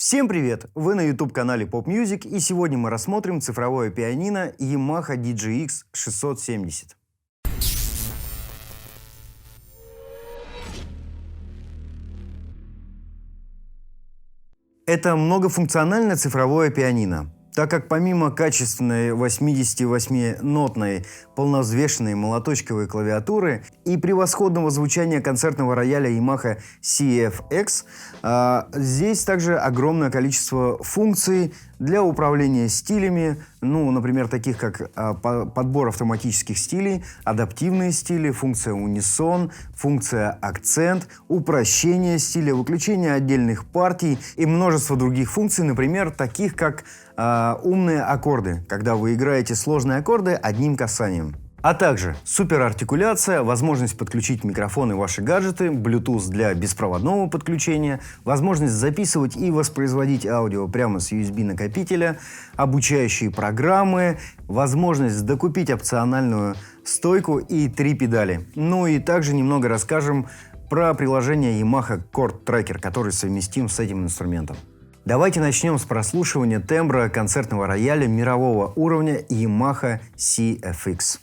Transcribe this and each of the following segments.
Всем привет! Вы на YouTube-канале Pop Music, и сегодня мы рассмотрим цифровое пианино Yamaha DGX 670. Это многофункциональное цифровое пианино, так как помимо качественной 88-нотной полновзвешенной молоточковой клавиатуры и превосходного звучания концертного рояля Yamaha CFX, здесь также огромное количество функций для управления стилями, например, таких как подбор автоматических стилей, адаптивные стили, функция унисон, функция акцент, упрощение стиля, выключение отдельных партий и множество других функций, например, таких как умные аккорды, когда вы играете сложные аккорды одним касанием. А также суперартикуляция, возможность подключить микрофон и ваши гаджеты, Bluetooth для беспроводного подключения, возможность записывать и воспроизводить аудио прямо с USB-накопителя, обучающие программы, возможность докупить опциональную стойку и 3 педали. Ну и также немного расскажем про приложение Yamaha Chord Tracker, который совместим с этим инструментом. Давайте начнем с прослушивания тембра концертного рояля мирового уровня Yamaha CFX.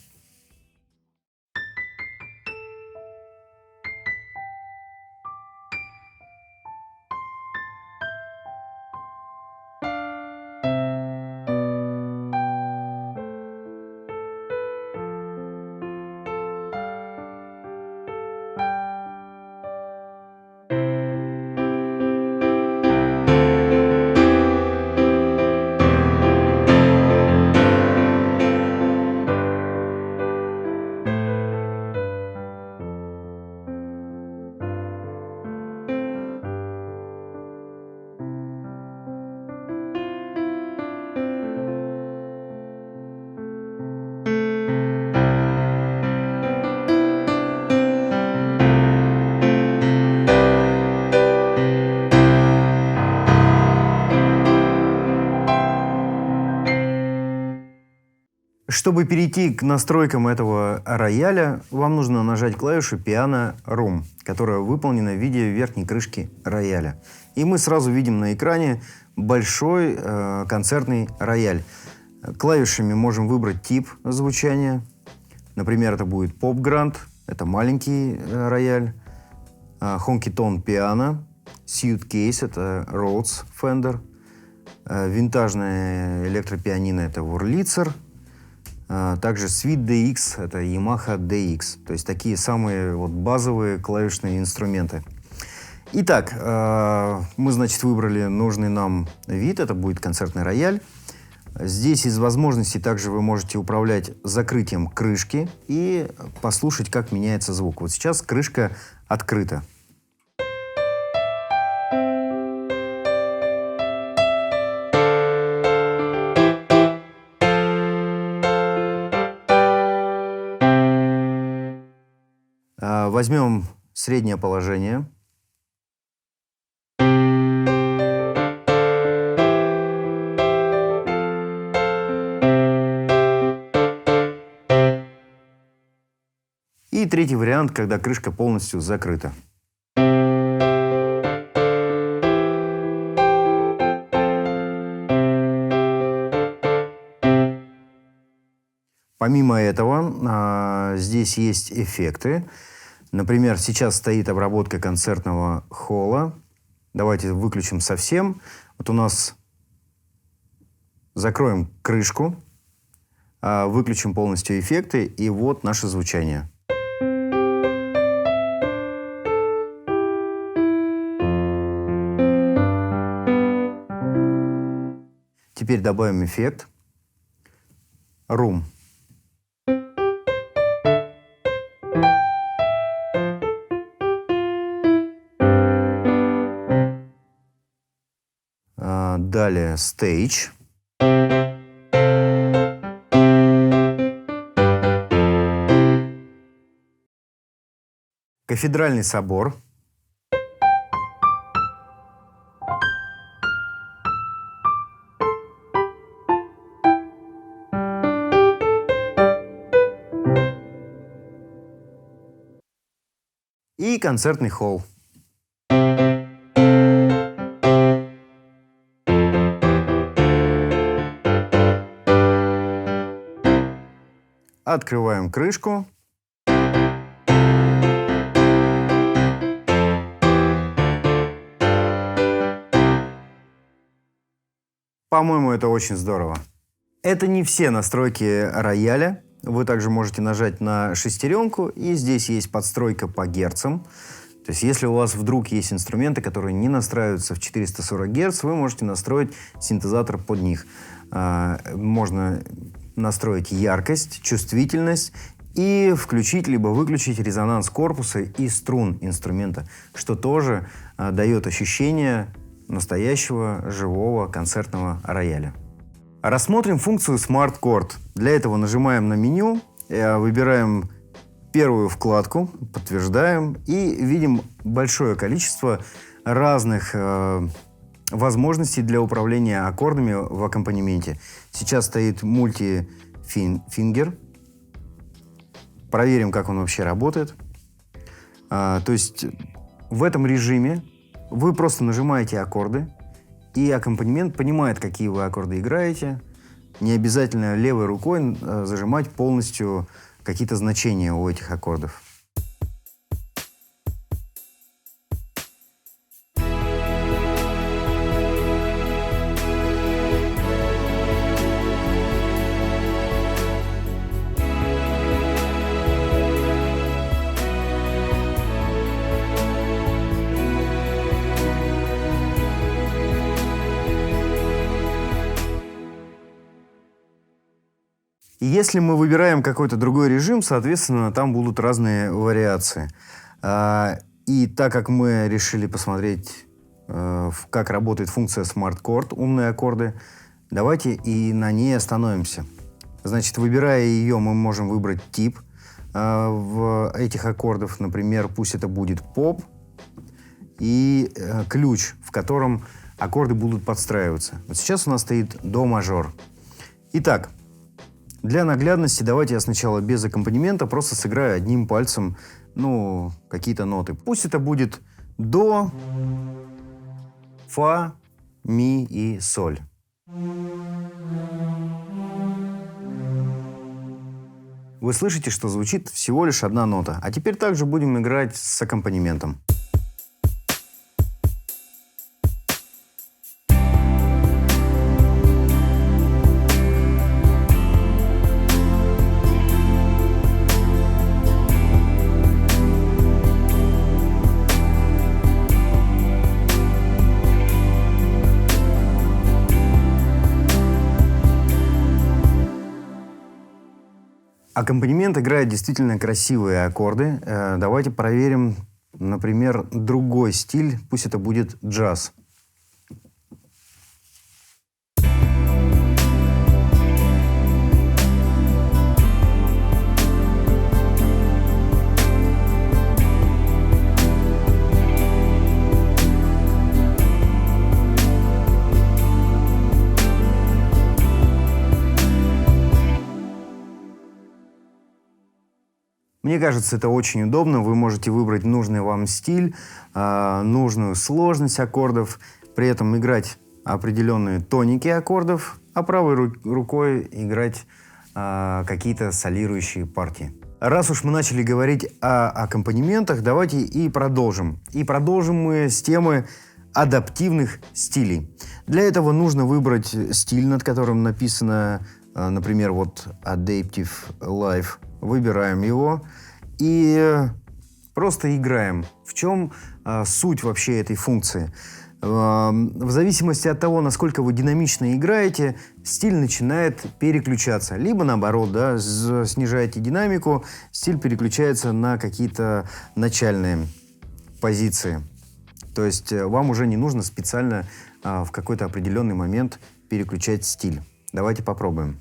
Чтобы перейти к настройкам этого рояля, вам нужно нажать клавишу Piano Room, которая выполнена в виде верхней крышки рояля. И мы сразу видим на экране большой концертный рояль. Клавишами можем выбрать тип звучания. Например, это будет Pop Grand, это маленький рояль. Honky Tonk Piano, Suitcase, это Rhodes Fender. Винтажное электропианино, это Wurlitzer. Также Suite DX, это Yamaha DX. То есть такие самые базовые клавишные инструменты. Итак, мы, выбрали нужный нам вид. Это будет концертный рояль. Здесь из возможностей также вы можете управлять закрытием крышки и послушать, как меняется звук. Вот сейчас крышка открыта. Возьмем среднее положение. И третий вариант, когда крышка полностью закрыта. Помимо этого, здесь есть эффекты. Например, сейчас стоит обработка концертного холла. Давайте выключим совсем. Вот у нас закроем крышку, выключим полностью эффекты, и вот наше звучание. Теперь добавим эффект Room. Далее Stage. Кафедральный собор. И концертный холл. Открываем крышку. По-моему, это очень здорово. Это не все настройки рояля. Вы также можете нажать на шестеренку, и здесь есть подстройка по герцам. То есть, если у вас вдруг есть инструменты, которые не настраиваются в 440 Гц, вы можете настроить синтезатор под них. Можно настроить яркость, чувствительность и включить либо выключить резонанс корпуса и струн инструмента, что тоже дает ощущение настоящего живого концертного рояля. Рассмотрим функцию Smart Chord. Для этого нажимаем на меню, выбираем первую вкладку, подтверждаем и видим большое количество разных возможностей для управления аккордами в аккомпанементе. Сейчас стоит мультифингер. Проверим, как он вообще работает. То есть в этом режиме вы просто нажимаете аккорды, и аккомпанемент понимает, какие вы аккорды играете. Не обязательно левой рукой зажимать полностью какие-то значения у этих аккордов. И если мы выбираем какой-то другой режим, соответственно, там будут разные вариации. И так как мы решили посмотреть, как работает функция Smart Chord, умные аккорды, давайте и на ней остановимся. Значит, выбирая ее, мы можем выбрать тип в этих аккордов. Например, пусть это будет поп и ключ, в котором аккорды будут подстраиваться. Вот сейчас у нас стоит до мажор. Итак, для наглядности давайте я сначала без аккомпанемента просто сыграю одним пальцем, какие-то ноты. Пусть это будет до, фа, ми и соль. Вы слышите, что звучит всего лишь одна нота. А теперь также будем играть с аккомпанементом. Аккомпанемент играет действительно красивые аккорды. Давайте проверим, например, другой стиль. Пусть это будет джаз. Мне кажется, это очень удобно. Вы можете выбрать нужный вам стиль, нужную сложность аккордов, при этом играть определенные тоники аккордов, а правой рукой играть какие-то солирующие партии. Раз уж мы начали говорить о аккомпанементах, давайте и продолжим. И продолжим мы с темы адаптивных стилей. Для этого нужно выбрать стиль, над которым написано, например, вот Adaptive Live. Выбираем его и просто играем. В чем суть вообще этой функции? В зависимости от того, насколько вы динамично играете, стиль начинает переключаться. Либо наоборот, снижаете динамику, стиль переключается на какие-то начальные позиции. То есть вам уже не нужно специально в какой-то определенный момент переключать стиль. Давайте попробуем.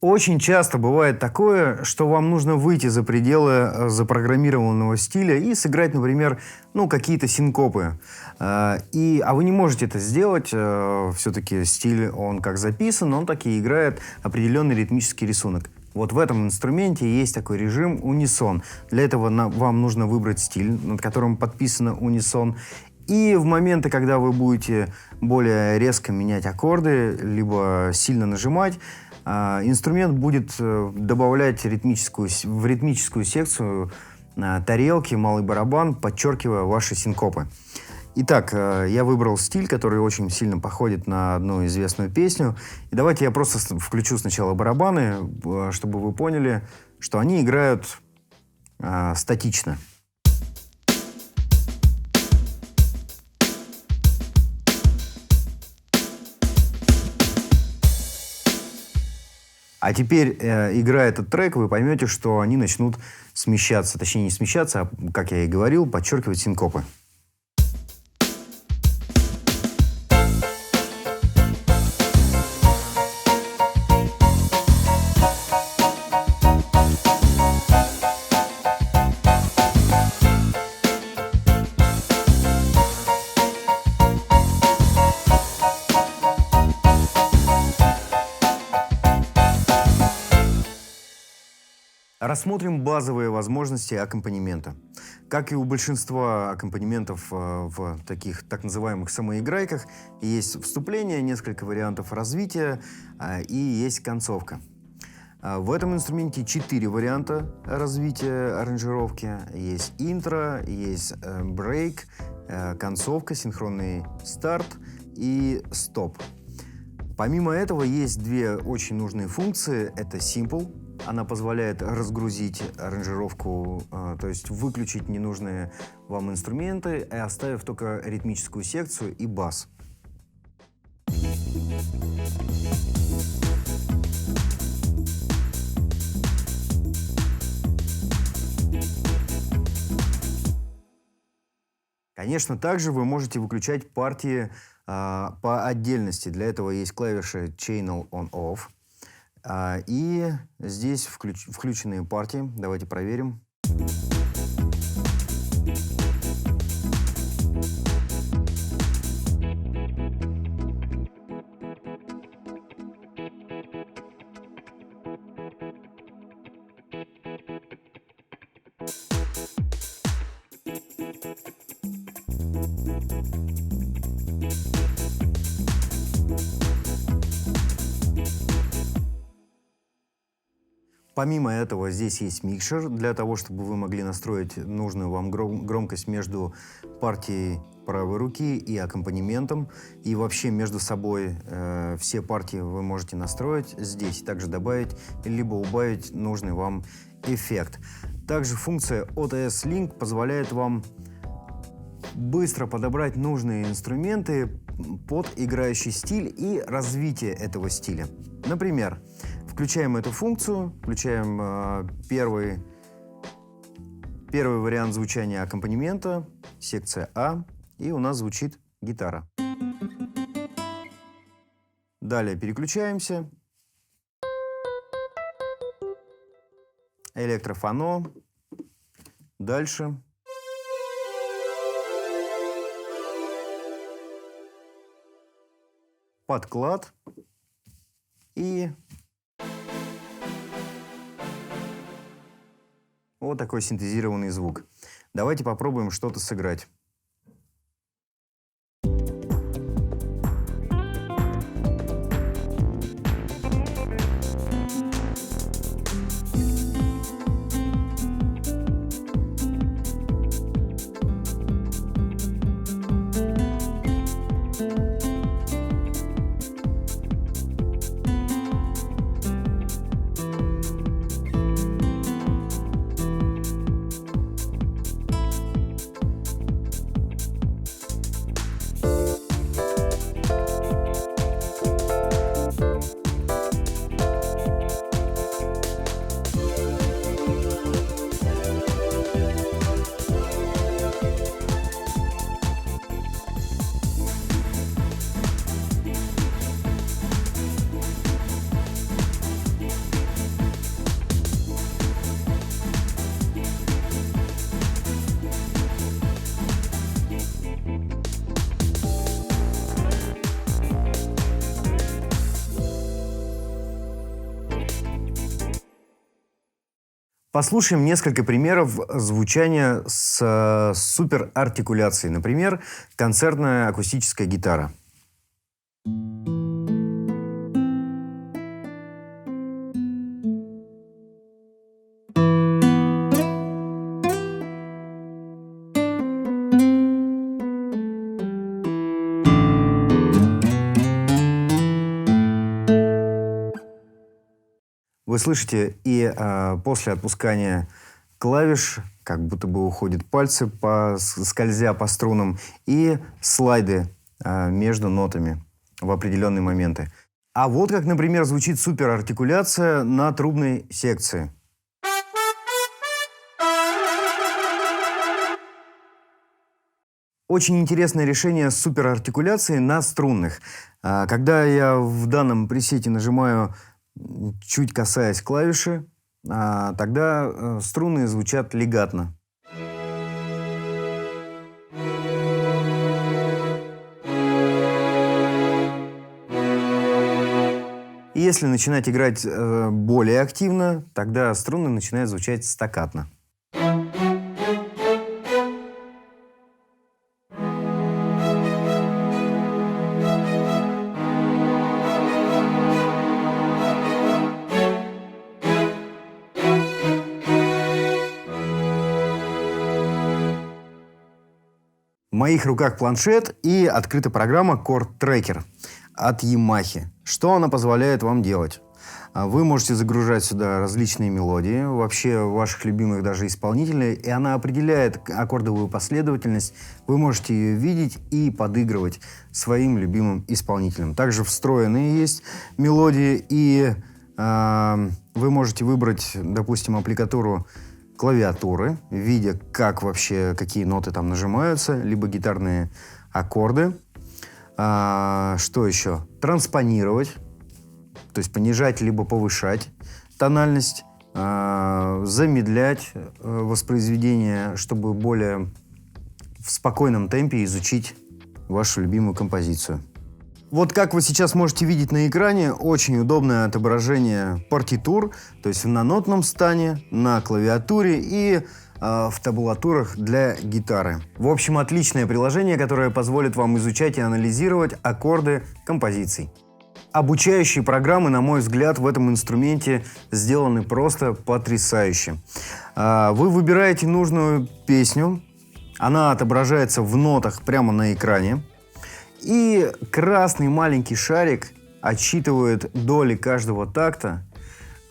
Очень часто бывает такое, что вам нужно выйти за пределы запрограммированного стиля и сыграть, например, ну, какие-то синкопы. А вы не можете это сделать. Все-таки стиль, он как записан, он так и играет определенный ритмический рисунок. Вот в этом инструменте есть такой режим унисон. Для этого вам нужно выбрать стиль, над которым подписано унисон. И в моменты, когда вы будете более резко менять аккорды, либо сильно нажимать, инструмент будет добавлять в ритмическую секцию тарелки, малый барабан, подчеркивая ваши синкопы. Итак, я выбрал стиль, который очень сильно походит на одну известную песню. И давайте я просто включу сначала барабаны, чтобы вы поняли, что они играют статично. А теперь, играя этот трек, вы поймете, что они начнут смещаться. Точнее, не смещаться, а, как я и говорил, подчеркивать синкопы. Рассмотрим базовые возможности аккомпанемента. Как и у большинства аккомпанементов в таких так называемых самоиграйках, есть вступление, несколько вариантов развития и есть концовка. В этом инструменте 4 варианта развития аранжировки. Есть интро, есть брейк, концовка, синхронный старт и стоп. Помимо этого есть 2 очень нужные функции. Это Simple. Она позволяет разгрузить аранжировку, то есть выключить ненужные вам инструменты, оставив только ритмическую секцию и бас. Конечно, также вы можете выключать партии по отдельности. Для этого есть клавиша Channel On-Off. И здесь включенные партии. Давайте проверим. Помимо этого, здесь есть микшер для того, чтобы вы могли настроить нужную вам громкость между партией правой руки и аккомпанементом. И вообще между собой все партии вы можете настроить здесь. Также добавить либо убавить нужный вам эффект. Также функция OTS Link позволяет вам быстро подобрать нужные инструменты под играющий стиль и развитие этого стиля. Например, включаем эту функцию, включаем первый вариант звучания аккомпанемента, секция А, и у нас звучит гитара. Далее переключаемся. Электрофоно. Дальше. Подклад. И вот такой синтезированный звук. Давайте попробуем что-то сыграть. Послушаем несколько примеров звучания с суперартикуляцией. Например, концертная акустическая гитара. Вы слышите, и после отпускания клавиш как будто бы уходят пальцы, скользя по струнам, и слайды между нотами в определенные моменты. А вот как, например, звучит суперартикуляция на трубной секции. Очень интересное решение суперартикуляции на струнных. Когда я в данном пресете нажимаю, чуть касаясь клавиши, тогда струны звучат легатно. И если начинать играть более активно, тогда струны начинают звучать стаккатно. В моих руках планшет и открыта программа Chord Tracker от Yamaha. Что она позволяет вам делать? Вы можете загружать сюда различные мелодии, вообще ваших любимых даже исполнителей, и она определяет аккордовую последовательность. Вы можете ее видеть и подыгрывать своим любимым исполнителям. Также встроенные есть мелодии, и вы можете выбрать, допустим, аппликатуру клавиатуры, видя, как вообще, какие ноты там нажимаются, либо гитарные аккорды. Что еще? Транспонировать, то есть понижать либо повышать тональность, замедлять воспроизведение, чтобы более в спокойном темпе изучить вашу любимую композицию. Вот как вы сейчас можете видеть на экране, очень удобное отображение партитур, то есть на нотном стане, на клавиатуре и в табулатурах для гитары. В общем, отличное приложение, которое позволит вам изучать и анализировать аккорды композиций. Обучающие программы, на мой взгляд, в этом инструменте сделаны просто потрясающе. Вы выбираете нужную песню, она отображается в нотах прямо на экране. И красный маленький шарик отсчитывает доли каждого такта,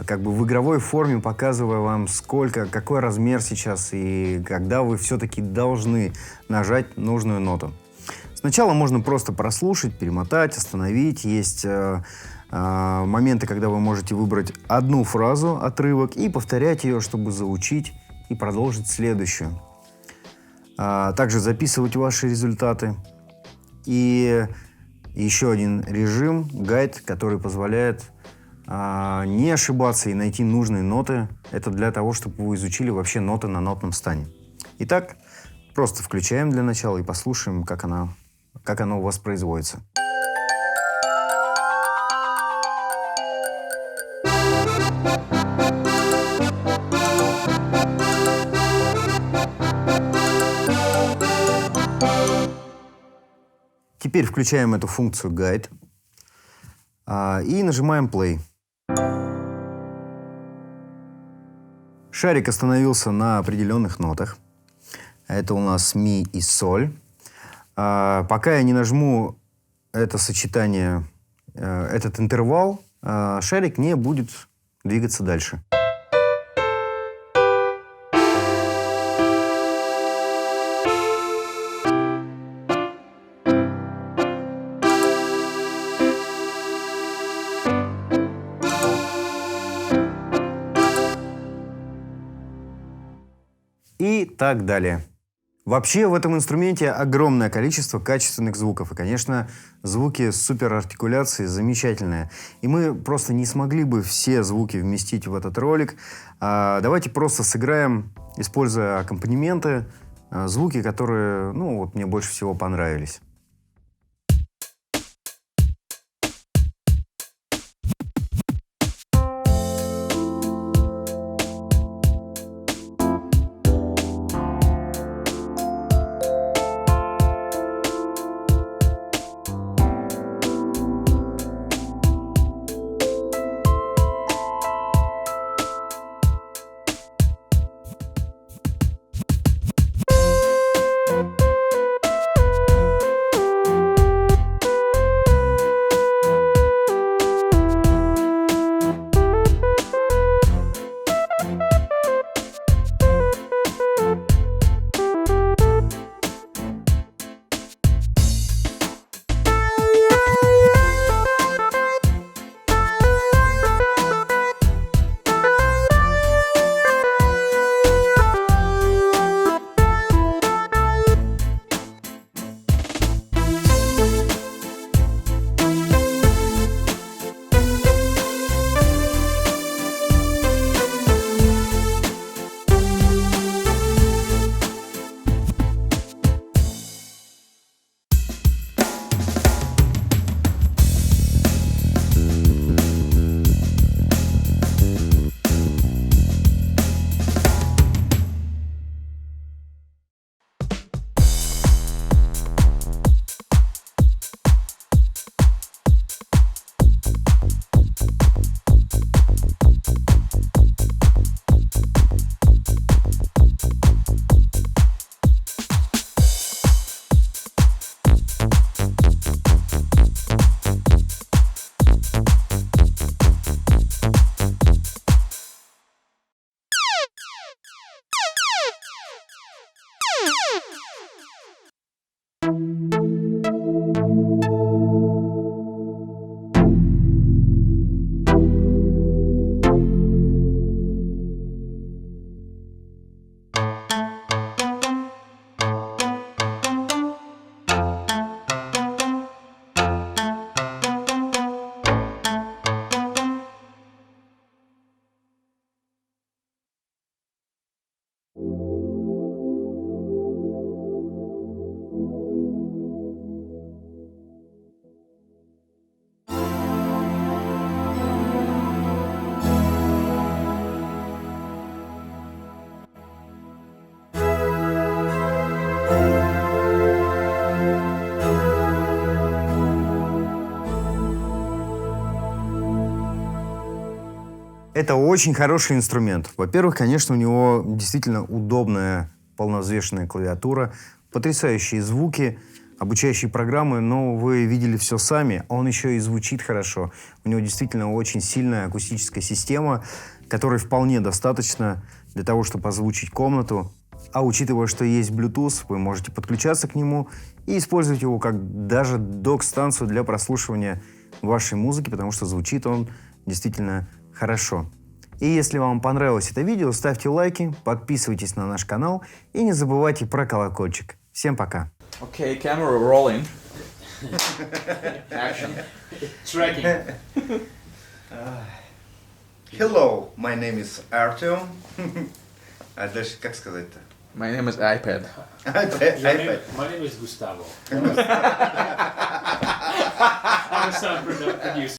как бы в игровой форме, показывая вам, какой размер сейчас и когда вы все-таки должны нажать нужную ноту. Сначала можно просто прослушать, перемотать, остановить. Есть моменты, когда вы можете выбрать одну фразу, отрывок, и повторять ее, чтобы заучить и продолжить следующую. Также записывать ваши результаты. И еще один режим, гайд, который позволяет не ошибаться и найти нужные ноты. Это для того, чтобы вы изучили вообще ноты на нотном стане. Итак, просто включаем для начала и послушаем, как оно у вас производится. Теперь включаем эту функцию Guide и нажимаем Play. Шарик остановился на определенных нотах. Это у нас ми и соль. Пока я не нажму это сочетание, этот интервал, шарик не будет двигаться дальше. И так далее. Вообще в этом инструменте огромное количество качественных звуков. И, конечно, звуки суперартикуляции замечательные. И мы просто не смогли бы все звуки вместить в этот ролик. Давайте просто сыграем, используя аккомпанементы, звуки, которые, мне больше всего понравились. Это очень хороший инструмент. Во-первых, конечно, у него действительно удобная полновзвешенная клавиатура, потрясающие звуки, обучающие программы, но вы видели все сами. Он еще и звучит хорошо. У него действительно очень сильная акустическая система, которой вполне достаточно для того, чтобы озвучить комнату. А учитывая, что есть Bluetooth, вы можете подключаться к нему и использовать его как даже док-станцию для прослушивания вашей музыки, потому что звучит он действительно хорошо. И если вам понравилось это видео, ставьте лайки, подписывайтесь на наш канал и не забывайте про колокольчик. Всем пока. Okay, camera rolling. Action. Tracking. Hello, my name is Artyom. А дальше как сказать-то? My name is iPad. My name is Gustavo. I'm a sound producer.